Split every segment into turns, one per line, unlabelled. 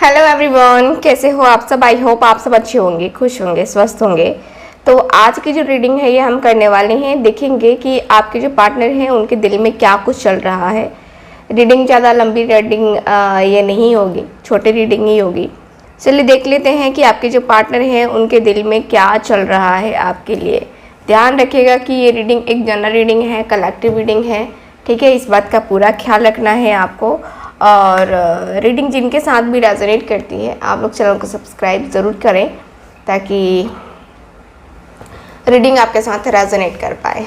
Hello everyone, कैसे हो आप सब। आई होप आप सब अच्छे होंगे, खुश होंगे, स्वस्थ होंगे। तो आज की जो रीडिंग है ये हम करने वाले हैं। देखेंगे कि आपके जो पार्टनर हैं उनके दिल में क्या कुछ चल रहा है। रीडिंग ज़्यादा लंबी रीडिंग ये नहीं होगी, छोटी रीडिंग ही होगी। चलिए देख लेते हैं कि आपके जो पार्टनर हैं उनके दिल में क्या चल रहा है आपके लिए। ध्यान रखिएगा कि ये रीडिंग एक जनरल रीडिंग है, कलेक्टिव रीडिंग है, ठीक है। इस बात का पूरा ख्याल रखना है आपको। और रीडिंग जिनके साथ भी रेजोनेट करती है आप लोग चैनल को सब्सक्राइब ज़रूर करें ताकि रीडिंग आपके साथ रेजोनेट कर पाए।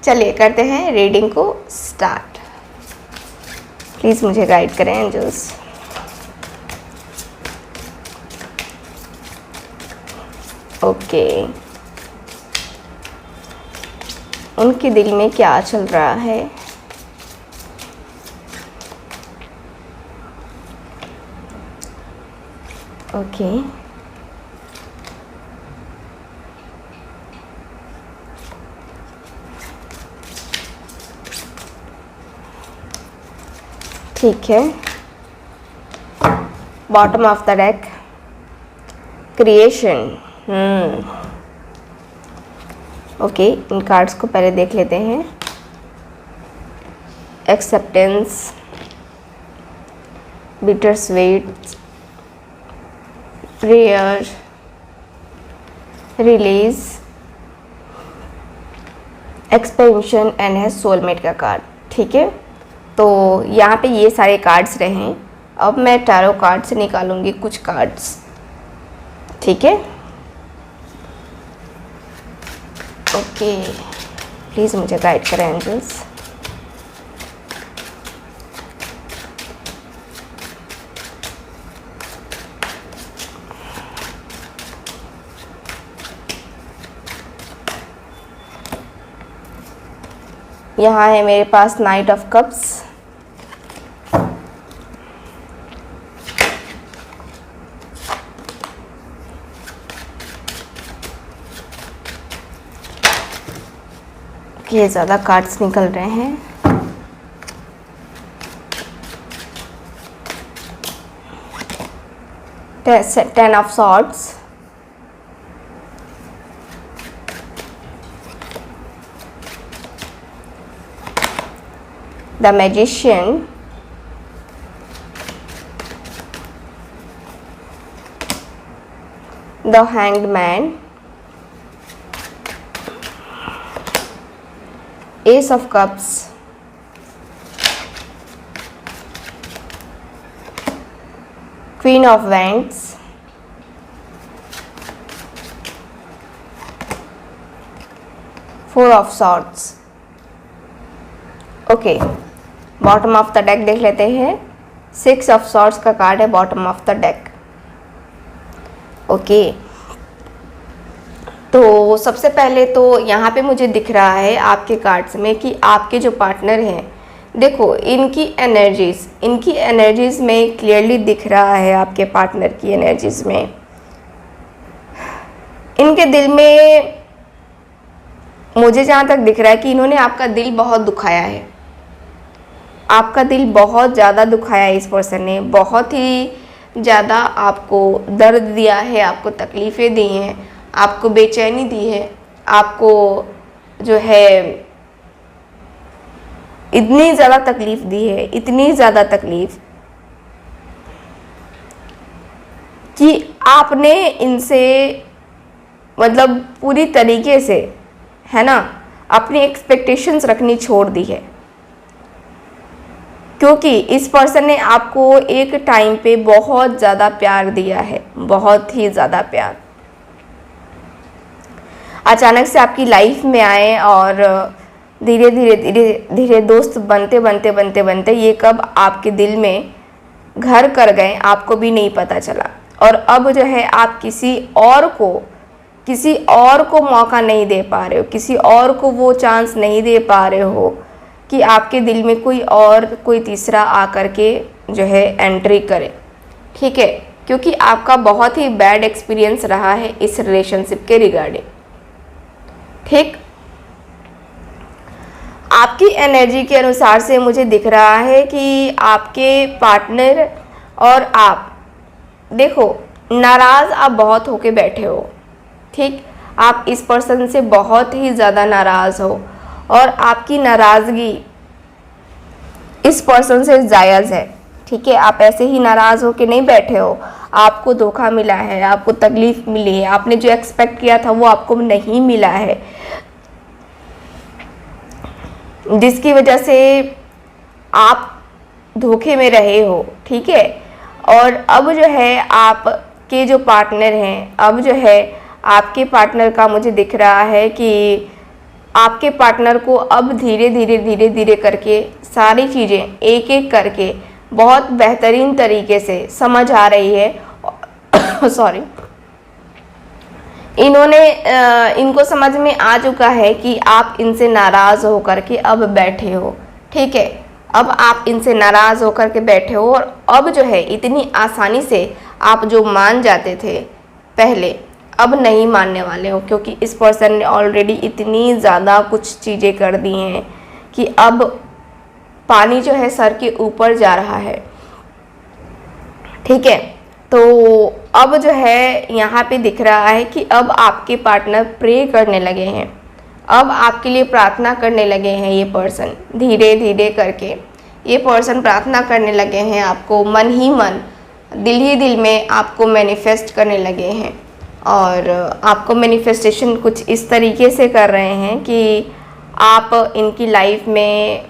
चलिए करते हैं रीडिंग को स्टार्ट। प्लीज़ मुझे गाइड करें एंजल्स। ओके, उनके दिल में क्या चल रहा है। ओके, ठीक है। Bottom of the deck, creation. Okay, in cards को पहले देख लेते हैं। Acceptance, bitter sweet, prayer, release, expansion and है सोलमेट का कार्ड, ठीक है। तो यहाँ पे ये सारे कार्ड्स रहे हैं। अब मैं टैरो कार्ड से निकालूंगी कुछ कार्ड्स, ठीक है। ओके, प्लीज़ मुझे गाइड करें एंजल्स। यहाँ है मेरे पास नाइट ऑफ कप्स, ये ज़्यादा कार्ड्स निकल रहे हैं। Ten of swords, the magician, the hanged man, S of cups, queen of wands, four of swords. Okay, bottom of the deck देख लेते हैं। सिक्स ऑफ सॉर्ड्स का कार्ड है bottom of the deck. Okay, तो सबसे पहले तो यहाँ पे मुझे दिख रहा है आपके कार्ड्स में कि आपके जो पार्टनर हैं, देखो इनकी एनर्जीज़ में क्लियरली दिख रहा है। आपके पार्टनर की एनर्जीज़ में, इनके दिल में मुझे जहाँ तक दिख रहा है कि इन्होंने आपका दिल बहुत दुखाया है। आपका दिल बहुत ज़्यादा दुखाया है। इस पर्सन ने बहुत ही ज़्यादा आपको दर्द दिया है, आपको तकलीफ़ें दी हैं, आपको बेचैनी दी है, आपको जो है इतनी ज़्यादा तकलीफ़ दी है, इतनी ज़्यादा तकलीफ़ कि आपने इनसे मतलब पूरी तरीके से, है ना, अपनी एक्सपेक्टेशंस रखनी छोड़ दी है। क्योंकि इस पर्सन ने आपको एक टाइम पे बहुत ज़्यादा प्यार दिया है, बहुत ही ज़्यादा प्यार। अचानक से आपकी लाइफ में आए और धीरे धीरे धीरे धीरे दोस्त बनते बनते बनते बनते ये कब आपके दिल में घर कर गए आपको भी नहीं पता चला। और अब जो है आप किसी और को मौका नहीं दे पा रहे हो, किसी और को वो चांस नहीं दे पा रहे हो कि आपके दिल में कोई तीसरा आकर के जो है एंट्री करे, ठीक है। क्योंकि आपका बहुत ही बैड एक्सपीरियंस रहा है इस रिलेशनशिप के रिगार्डिंग, ठीक। आपकी एनर्जी के अनुसार से मुझे दिख रहा है कि आपके पार्टनर और आप देखो, नाराज़ आप बहुत होके बैठे हो, ठीक, आप इस पर्सन से बहुत ही ज़्यादा नाराज़ हो और आपकी नाराज़गी इस पर्सन से जायज़ है, ठीक है। आप ऐसे ही नाराज़ होके नहीं बैठे हो, आपको धोखा मिला है, आपको तकलीफ़ मिली है, आपने जो एक्सपेक्ट किया था वो आपको नहीं मिला है, जिसकी वजह से आप धोखे में रहे हो, ठीक है। और अब जो है आपके जो पार्टनर हैं, अब जो है आपके पार्टनर का मुझे दिख रहा है कि आपके पार्टनर को अब धीरे धीरे करके सारी चीज़ें एक एक करके बहुत बेहतरीन तरीके से समझ आ रही है सॉरी, इनको समझ में आ चुका है कि आप इनसे नाराज़ होकर के अब बैठे हो, ठीक है। अब आप इनसे नाराज़ होकर के बैठे हो और अब जो है इतनी आसानी से आप जो मान जाते थे पहले, अब नहीं मानने वाले हो, क्योंकि इस पर्सन ने ऑलरेडी इतनी ज़्यादा कुछ चीज़ें कर दी हैं कि अब पानी जो है सर के ऊपर जा रहा है, ठीक है। तो अब जो है यहाँ पे दिख रहा है कि अब आपके पार्टनर प्रे करने लगे हैं, अब आपके लिए प्रार्थना करने लगे हैं। ये पर्सन धीरे धीरे करके ये पर्सन प्रार्थना करने लगे हैं, आपको मन ही मन, दिल ही दिल में आपको मैनिफेस्ट करने लगे हैं। और आपको मैनिफेस्टेशन कुछ इस तरीके से कर रहे हैं कि आप इनकी लाइफ में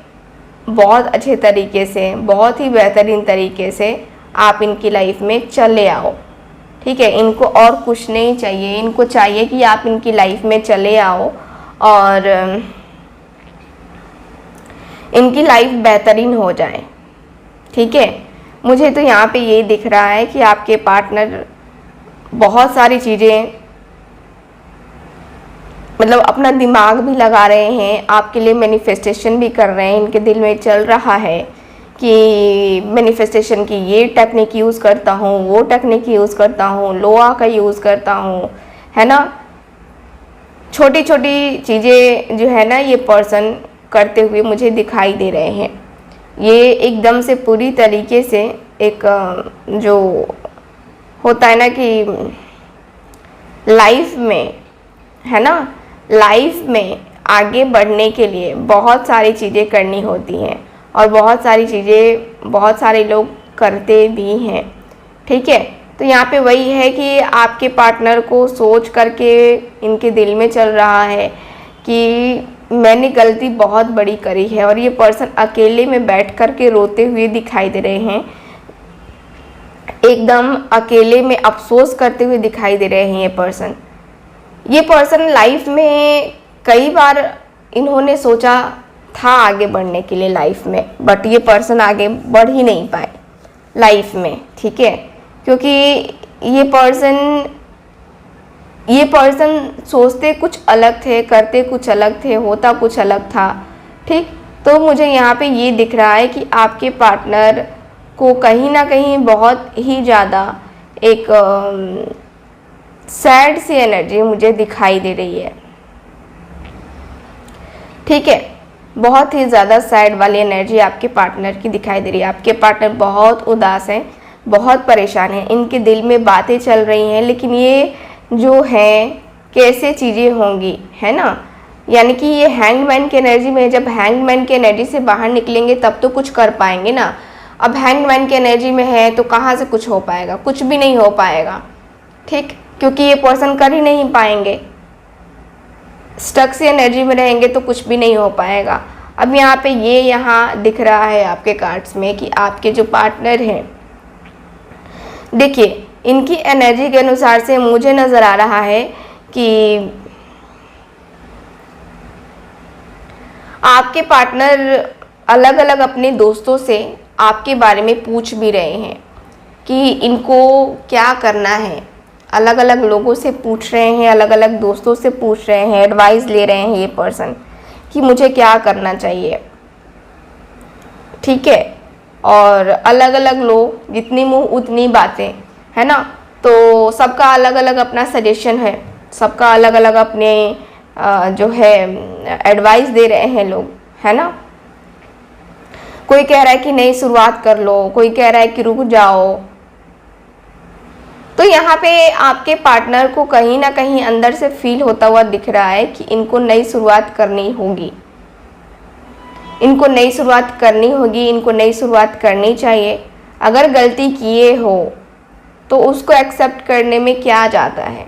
बहुत अच्छे तरीके से, बहुत ही बेहतरीन तरीके से आप इनकी लाइफ में चले आओ, ठीक है। इनको और कुछ नहीं चाहिए, इनको चाहिए कि आप इनकी लाइफ में चले आओ और इनकी लाइफ बेहतरीन हो जाए, ठीक है। मुझे तो यहाँ पे ये दिख रहा है कि आपके पार्टनर बहुत सारी चीज़ें, मतलब अपना दिमाग भी लगा रहे हैं, आपके लिए मैनिफेस्टेशन भी कर रहे हैं। इनके दिल में चल रहा है कि मैनिफेस्टेशन की ये टेक्निक यूज़ करता हूँ, वो टेक्निक यूज़ करता हूँ, लोहा का यूज़ करता हूँ, है ना। छोटी छोटी चीज़ें जो है ना ये पर्सन करते हुए मुझे दिखाई दे रहे हैं। ये एकदम से पूरी तरीके से एक जो होता है ना कि लाइफ में, है ना, लाइफ में आगे बढ़ने के लिए बहुत सारी चीज़ें करनी होती हैं और बहुत सारी चीज़ें बहुत सारे लोग करते भी हैं, ठीक है। तो यहाँ पे वही है कि आपके पार्टनर को सोच करके इनके दिल में चल रहा है कि मैंने गलती बहुत बड़ी करी है, और ये पर्सन अकेले में बैठ कर के रोते हुए दिखाई दे रहे हैं, एकदम अकेले में अफसोस करते हुए दिखाई दे रहे हैं। ये पर्सन लाइफ में कई बार इन्होंने सोचा था आगे बढ़ने के लिए लाइफ में, बट ये पर्सन आगे बढ़ ही नहीं पाए लाइफ में, ठीक है। क्योंकि ये पर्सन सोचते कुछ अलग थे, करते कुछ अलग थे, होता कुछ अलग था, ठीक। तो मुझे यहाँ पे ये दिख रहा है कि आपके पार्टनर को कहीं ना कहीं बहुत ही ज़्यादा एक सैड सी एनर्जी मुझे दिखाई दे रही है, ठीक है। बहुत ही ज़्यादा सैड वाली एनर्जी आपके पार्टनर की दिखाई दे रही है। आपके पार्टनर बहुत उदास हैं, बहुत परेशान हैं, इनके दिल में बातें चल रही हैं, लेकिन ये जो है कैसे चीज़ें होंगी, है ना। यानी कि ये हैंगमैन की एनर्जी में, जब हैंगमैन की एनर्जी से बाहर निकलेंगे तब तो कुछ कर पाएंगे ना। अब हैंगमैन की एनर्जी में है तो कहाँ से कुछ हो पाएगा, कुछ भी नहीं हो पाएगा, ठीक, क्योंकि ये पर्सन कर ही नहीं पाएंगे। स्टक सी एनर्जी में रहेंगे तो कुछ भी नहीं हो पाएगा। अब यहाँ पे ये यहाँ दिख रहा है आपके कार्ड्स में कि आपके जो पार्टनर हैं, देखिए इनकी एनर्जी के अनुसार से मुझे नज़र आ रहा है कि आपके पार्टनर अलग अलग अपने दोस्तों से आपके बारे में पूछ भी रहे हैं कि इनको क्या करना है। अलग अलग लोगों से पूछ रहे हैं, अलग अलग दोस्तों से पूछ रहे हैं, एडवाइस ले रहे हैं ये पर्सन कि मुझे क्या करना चाहिए, ठीक है। और अलग अलग लोग, जितनी मुँह उतनी बातें, है ना। तो सबका अलग अलग अपना सजेशन है, सबका अलग अलग अपने जो है एडवाइस दे रहे हैं लोग, है ना। कोई कह रहा है कि नहीं शुरुआत कर लो, कोई कह रहा है कि रुक जाओ, तो यहाँ पे आपके पार्टनर को कहीं ना कहीं अंदर से फील होता हुआ दिख रहा है कि इनको नई शुरुआत करनी होगी, इनको नई शुरुआत करनी होगी, इनको नई शुरुआत करनी चाहिए। अगर गलती किए हो तो उसको एक्सेप्ट करने में क्या जाता है।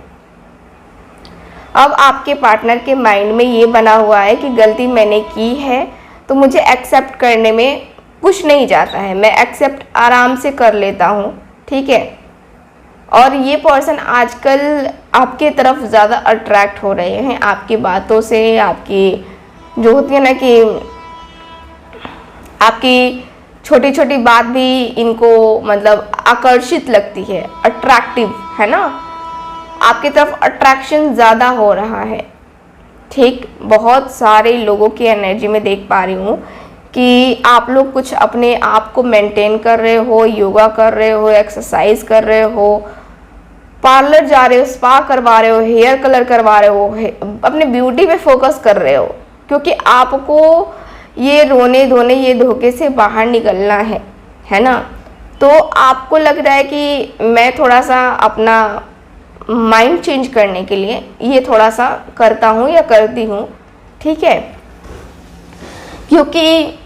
अब आपके पार्टनर के माइंड में ये बना हुआ है कि गलती मैंने की है तो मुझे एक्सेप्ट करने में कुछ नहीं जाता है, मैं एक्सेप्ट आराम से कर लेता हूँ, ठीक है। और ये पर्सन आजकल आपके तरफ ज़्यादा अट्रैक्ट हो रहे हैं, आपकी बातों से, आपकी जो होती है ना कि आपकी छोटी छोटी बात भी इनको मतलब आकर्षित लगती है, अट्रैक्टिव है ना, आपकी तरफ अट्रैक्शन ज़्यादा हो रहा है, ठीक। बहुत सारे लोगों की एनर्जी में देख पा रही हूँ कि आप लोग कुछ अपने आप को मेंटेन कर रहे हो, योगा कर रहे हो, एक्सरसाइज कर रहे हो, पार्लर जा रहे हो, स्पा करवा रहे हो, हेयर कलर करवा रहे हो, अपने ब्यूटी पे फोकस कर रहे हो, क्योंकि आपको ये रोने धोने ये धोखे से बाहर निकलना है ना। तो आपको लग रहा है कि मैं थोड़ा सा अपना माइंड चेंज करने के लिए ये थोड़ा सा करता हूँ या करती हूँ, ठीक है, क्योंकि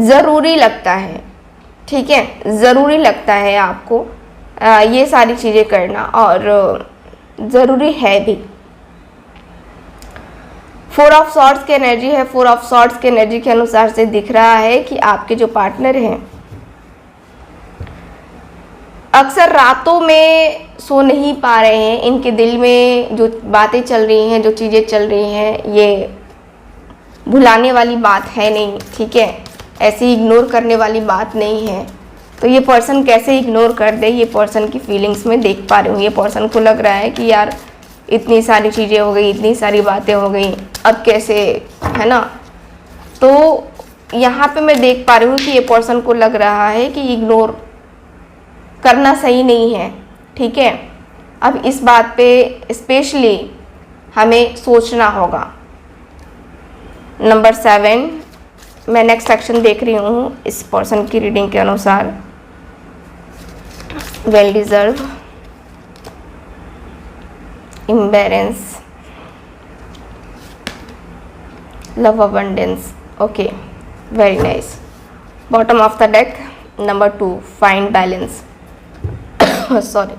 ज़रूरी लगता है, ठीक है, ज़रूरी लगता है आपको ये सारी चीज़ें करना और ज़रूरी है भी। 4 ऑफ सॉर्ड्स की एनर्जी है। 4 ऑफ सॉर्ड्स की एनर्जी के अनुसार से दिख रहा है कि आपके जो पार्टनर हैं अक्सर रातों में सो नहीं पा रहे हैं, इनके दिल में जो बातें चल रही हैं, जो चीज़ें चल रही हैं, ये भुलाने वाली बात है नहीं, ठीक है, ऐसे इग्नोर करने वाली बात नहीं है। तो ये पर्सन कैसे इग्नोर कर दे, ये पर्सन की फीलिंग्स में देख पा रही हूँ। ये पर्सन को लग रहा है कि यार इतनी सारी चीज़ें हो गई, इतनी सारी बातें हो गई, अब कैसे, है ना। तो यहाँ पे मैं देख पा रही हूँ कि ये पर्सन को लग रहा है कि इग्नोर करना सही नहीं है, ठीक है। अब इस बात पे स्पेशली हमें सोचना होगा। नंबर 7, मैं नेक्स्ट एक्शन देख रही हूँ इस पर्सन की रीडिंग के अनुसार। Well deserve, imbalance, love abundance, okay, very nice. Bottom of the deck, number 2, find balance. Sorry,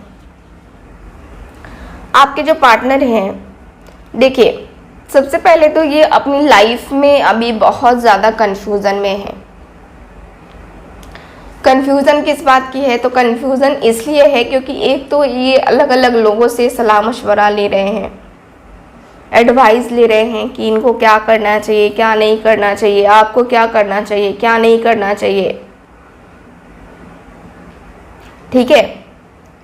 आपके जो पार्टनर हैं, देखिए सबसे पहले तो ये अपनी लाइफ में अभी बहुत ज़्यादा कंफ्यूजन में है। कंफ्यूजन किस बात की है, तो कंफ्यूजन इसलिए है क्योंकि एक तो ये अलग अलग लोगों से सलाह मशवरा ले रहे हैं, एडवाइस ले रहे हैं कि इनको क्या करना चाहिए, क्या नहीं करना चाहिए, आपको क्या करना चाहिए, क्या नहीं करना चाहिए, ठीक है,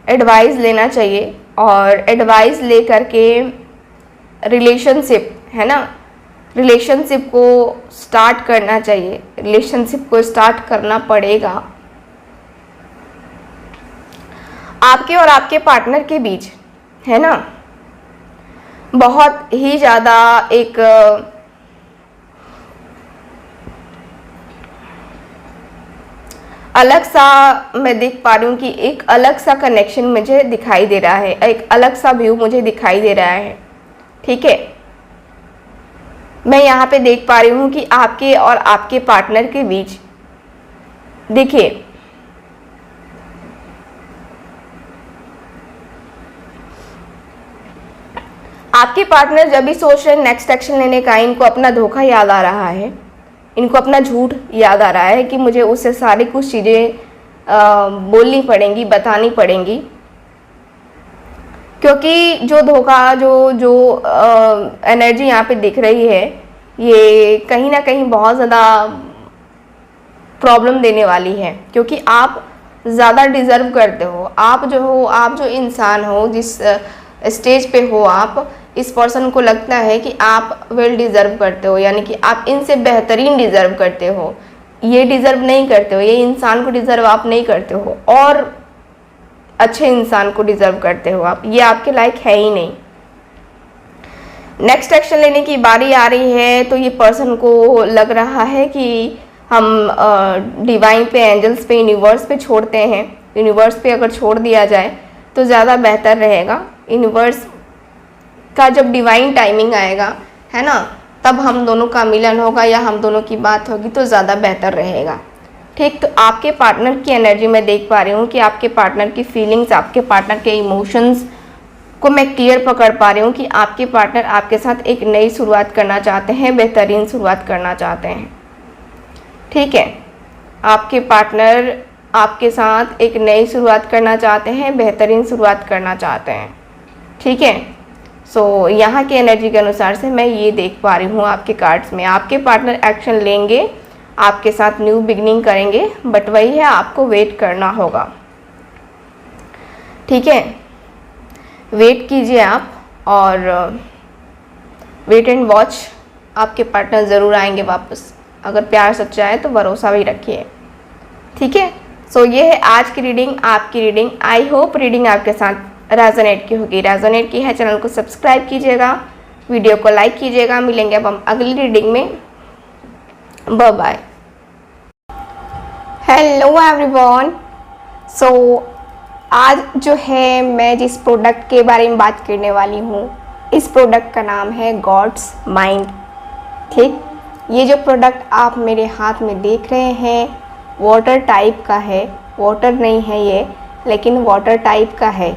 एडवाइस लेना चाहिए। और एडवाइस ले करके रिलेशनशिप, है ना, रिलेशनशिप को स्टार्ट करना चाहिए, रिलेशनशिप को स्टार्ट करना पड़ेगा। आपके और आपके पार्टनर के बीच, है ना, बहुत ही ज़्यादा एक अलग सा, मैं देख पा रही हूँ कि एक अलग सा कनेक्शन मुझे दिखाई दे रहा है, एक अलग सा व्यू मुझे दिखाई दे रहा है, ठीक है। मैं यहाँ पे देख पा रही हूँ कि आपके और आपके पार्टनर के बीच, देखिए आपके पार्टनर जब भी सोच रहे हैं नेक्स्ट एक्शन लेने का, इनको अपना धोखा याद आ रहा है, इनको अपना झूठ याद आ रहा है कि मुझे उससे सारी कुछ चीज़ें बोलनी पड़ेंगी, बतानी पड़ेंगी, क्योंकि जो धोखा जो एनर्जी यहाँ पे दिख रही है, ये कहीं ना कहीं बहुत ज़्यादा प्रॉब्लम देने वाली है, क्योंकि आप ज़्यादा डिज़र्व करते हो। आप जो इंसान हो, जिस स्टेज पे हो आप, इस पर्सन को लगता है कि आप वेल डिज़र्व करते हो, यानी कि आप इनसे बेहतरीन डिज़र्व करते हो। ये डिज़र्व नहीं करते हो, ये इंसान को डिज़र्व आप नहीं करते हो, और अच्छे इंसान को डिज़र्व करते हो आप, ये आपके लायक है ही नहीं। नेक्स्ट एक्शन लेने की बारी आ रही है, तो ये पर्सन को लग रहा है कि हम डिवाइन पे, एंजल्स पे, यूनिवर्स पे छोड़ते हैं। यूनिवर्स पे अगर छोड़ दिया जाए तो ज़्यादा बेहतर रहेगा। यूनिवर्स का जब डिवाइन टाइमिंग आएगा, है ना, तब हम दोनों का मिलन होगा या हम दोनों की बात होगी तो ज़्यादा बेहतर रहेगा। ठीक, तो आपके पार्टनर की एनर्जी मैं देख पा रही हूँ कि आपके पार्टनर की फीलिंग्स, आपके पार्टनर के इमोशंस को मैं क्लियर पकड़ पा रही हूँ कि आपके पार्टनर आपके साथ एक नई शुरुआत करना चाहते हैं, बेहतरीन शुरुआत करना चाहते हैं। ठीक है, आपके पार्टनर आपके साथ एक नई शुरुआत करना चाहते हैं, बेहतरीन शुरुआत करना चाहते हैं। ठीक है, सो यहाँ के एनर्जी के अनुसार से मैं ये देख पा रही हूँ आपके कार्ड्स में। आपके पार्टनर एक्शन लेंगे, आपके साथ न्यू बिगनिंग करेंगे, बट वही है, आपको वेट करना होगा। ठीक है, वेट कीजिए आप और वेट एंड वॉच। आपके पार्टनर ज़रूर आएंगे वापस। अगर प्यार सच्चा है तो भरोसा भी रखिए। ठीक है, सो ये है आज की रीडिंग, आपकी रीडिंग। आई होप रीडिंग आपके साथ रेजोनेट की होगी। रेजोनेट की है, चैनल को सब्सक्राइब कीजिएगा, वीडियो को लाइक कीजिएगा। मिलेंगे अब हम अगली रीडिंग में। Bye bye. Hello everyone. So आज जो है मैं जिस प्रोडक्ट के बारे में बात करने वाली हूँ, इस प्रोडक्ट का नाम है गॉड्स माइंड। ठीक, ये जो प्रोडक्ट आप मेरे हाथ में देख रहे हैं वाटर टाइप का है। वाटर नहीं है ये, लेकिन वाटर टाइप का है।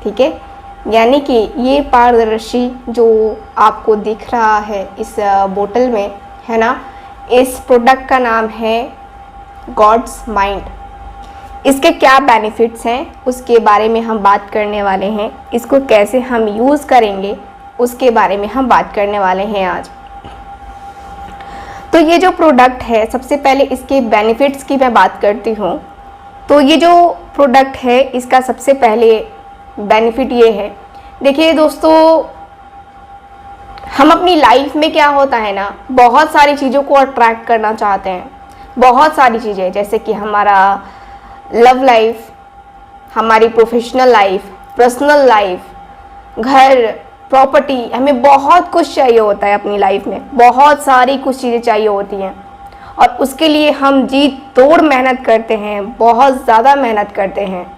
ठीक है, यानी कि ये पारदर्शी जो आपको दिख रहा है इस बोतल में, है ना, इस प्रोडक्ट का नाम है गॉड्स माइंड। इसके क्या बेनिफिट्स हैं उसके बारे में हम बात करने वाले हैं। इसको कैसे हम यूज़ करेंगे उसके बारे में हम बात करने वाले हैं आज। तो ये जो प्रोडक्ट है, सबसे पहले इसके बेनिफिट्स की मैं बात करती हूँ। तो ये जो प्रोडक्ट है इसका सबसे पहले बेनिफिट ये है, देखिए दोस्तों, हम अपनी लाइफ में क्या होता है ना, बहुत सारी चीज़ों को अट्रैक्ट करना चाहते हैं। बहुत सारी चीज़ें, जैसे कि हमारा लव लाइफ, हमारी प्रोफेशनल लाइफ, पर्सनल लाइफ, घर, प्रॉपर्टी, हमें बहुत कुछ चाहिए होता है अपनी लाइफ में। बहुत सारी कुछ चीज़ें चाहिए होती हैं और उसके लिए हम जी तोड़ मेहनत करते हैं, बहुत ज़्यादा मेहनत करते हैं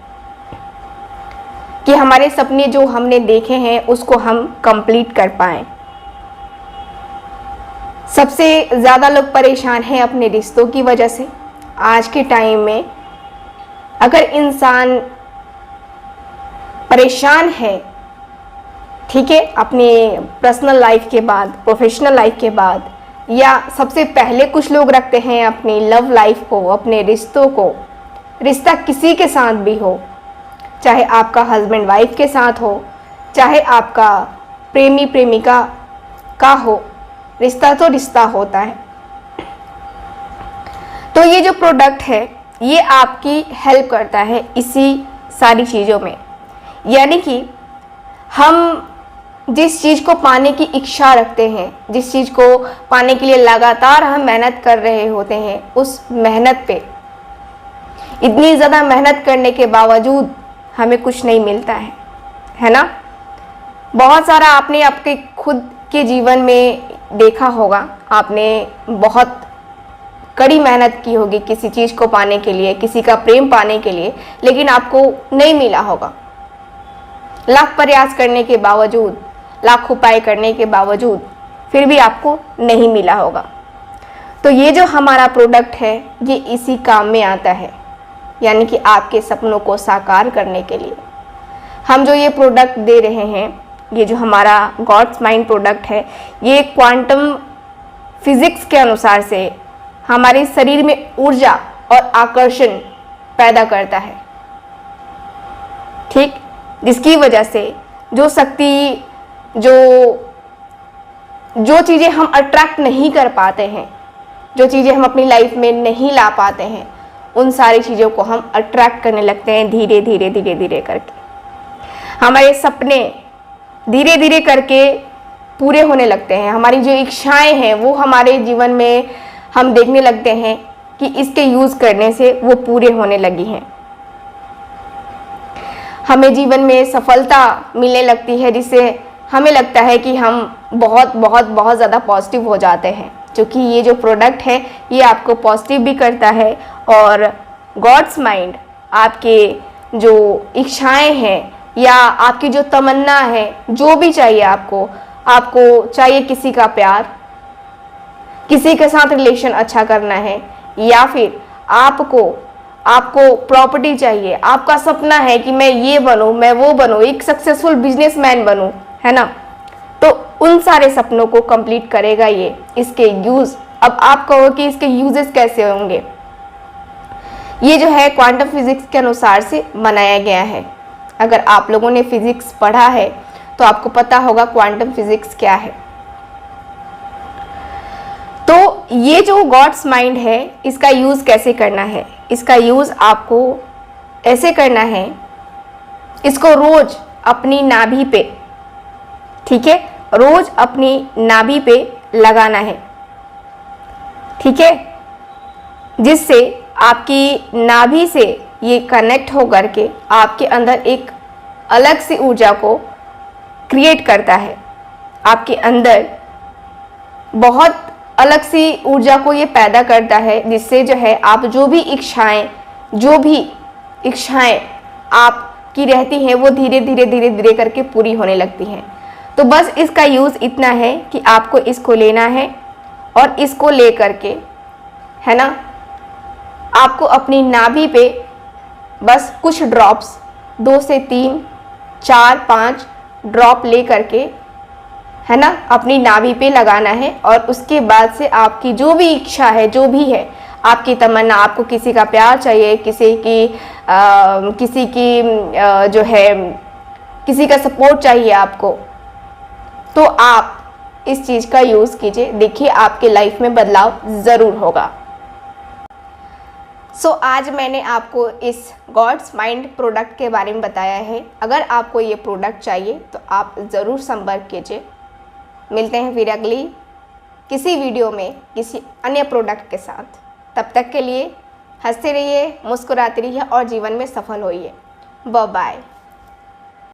कि हमारे सपने जो हमने देखे हैं उसको हम कंप्लीट कर पाएँ। सबसे ज़्यादा लोग परेशान हैं अपने रिश्तों की वजह से। आज के टाइम में अगर इंसान परेशान है, ठीक है, अपने पर्सनल लाइफ के बाद, प्रोफेशनल लाइफ के बाद, या सबसे पहले कुछ लोग रखते हैं अपनी लव लाइफ को, अपने रिश्तों को। रिश्ता किसी के साथ भी हो, चाहे आपका हस्बैंड वाइफ के साथ हो, चाहे आपका प्रेमी प्रेमिका का हो, रिश्ता तो रिश्ता होता है। तो ये जो प्रोडक्ट है ये आपकी हेल्प करता है इसी सारी चीज़ों में। यानी कि हम जिस चीज़ को पाने की इच्छा रखते हैं, जिस चीज़ को पाने के लिए लगातार हम मेहनत कर रहे होते हैं, उस मेहनत पे इतनी ज़्यादा मेहनत करने के बावजूद हमें कुछ नहीं मिलता है ना। बहुत सारा आपने आपके खुद के जीवन में देखा होगा, आपने बहुत कड़ी मेहनत की होगी किसी चीज़ को पाने के लिए, किसी का प्रेम पाने के लिए, लेकिन आपको नहीं मिला होगा। लाख प्रयास करने के बावजूद, लाख उपाय करने के बावजूद फिर भी आपको नहीं मिला होगा। तो ये जो हमारा प्रोडक्ट है ये इसी काम में आता है, यानी कि आपके सपनों को साकार करने के लिए हम जो ये प्रोडक्ट दे रहे हैं, ये जो हमारा गॉड्स माइंड प्रोडक्ट है, ये क्वांटम फिजिक्स के अनुसार से हमारे शरीर में ऊर्जा और आकर्षण पैदा करता है। ठीक, जिसकी वजह से जो शक्ति, जो चीज़ें हम अट्रैक्ट नहीं कर पाते हैं, जो चीज़ें हम अपनी लाइफ में नहीं ला पाते हैं, उन सारी चीज़ों को हम अट्रैक्ट करने लगते हैं धीरे धीरे धीरे धीरे करके। हमारे सपने धीरे धीरे करके पूरे होने लगते हैं। हमारी जो इच्छाएं हैं वो हमारे जीवन में हम देखने लगते हैं कि इसके यूज़ करने से वो पूरे होने लगी हैं। हमें जीवन में सफलता मिलने लगती है, जिससे हमें लगता है कि हम बहुत बहुत बहुत ज़्यादा पॉजिटिव हो जाते हैं, क्योंकि ये जो प्रोडक्ट है ये आपको पॉजिटिव भी करता है। और गॉड्स माइंड आपके जो इच्छाएं हैं या आपकी जो तमन्ना है, जो भी चाहिए आपको चाहिए किसी का प्यार, किसी के साथ रिलेशन अच्छा करना है, या फिर आपको प्रॉपर्टी चाहिए, आपका सपना है कि मैं ये बनूं, मैं वो बनूं, एक सक्सेसफुल बिजनेसमैन बनूं, है ना, तो उन सारे सपनों को कंप्लीट करेगा ये। इसके यूज, अब आप कहो कि इसके यूजेस कैसे होंगे, ये जो है क्वांटम फिजिक्स के अनुसार से बनाया गया है। अगर आप लोगों ने फिजिक्स पढ़ा है तो आपको पता होगा क्वांटम फिजिक्स क्या है। तो ये जो गॉड्स माइंड है, इसका यूज कैसे करना है, इसका यूज आपको ऐसे करना है, इसको रोज अपनी नाभि पे, ठीक है, रोज अपनी नाभि पे लगाना है, ठीक है, जिससे आपकी नाभि से ये कनेक्ट हो करके आपके अंदर एक अलग सी ऊर्जा को क्रिएट करता है। आपके अंदर बहुत अलग सी ऊर्जा को ये पैदा करता है, जिससे जो है आप जो भी इच्छाएं आपकी रहती हैं वो धीरे धीरे करके पूरी होने लगती हैं। तो बस इसका यूज़ इतना है कि आपको इसको लेना है और इसको ले करके, है ना, आपको अपनी नाभि पे बस कुछ ड्रॉप्स, 2 से 3, 4, 5 ड्रॉप ले करके, है ना, अपनी नाभि पे लगाना है। और उसके बाद से आपकी जो भी इच्छा है, जो भी है आपकी तमन्ना, आपको किसी का प्यार चाहिए, किसी की जो है किसी का सपोर्ट चाहिए आपको, तो आप इस चीज़ का यूज़ कीजिए, देखिए आपके लाइफ में बदलाव ज़रूर होगा। आज मैंने आपको इस गॉड्स माइंड प्रोडक्ट के बारे में बताया है। अगर आपको ये प्रोडक्ट चाहिए तो आप ज़रूर संपर्क कीजिए। मिलते हैं फिर अगली किसी वीडियो में किसी अन्य प्रोडक्ट के साथ। तब तक के लिए हंसते रहिए, मुस्कुराते रहिए और जीवन में सफल होइए। Bye bye.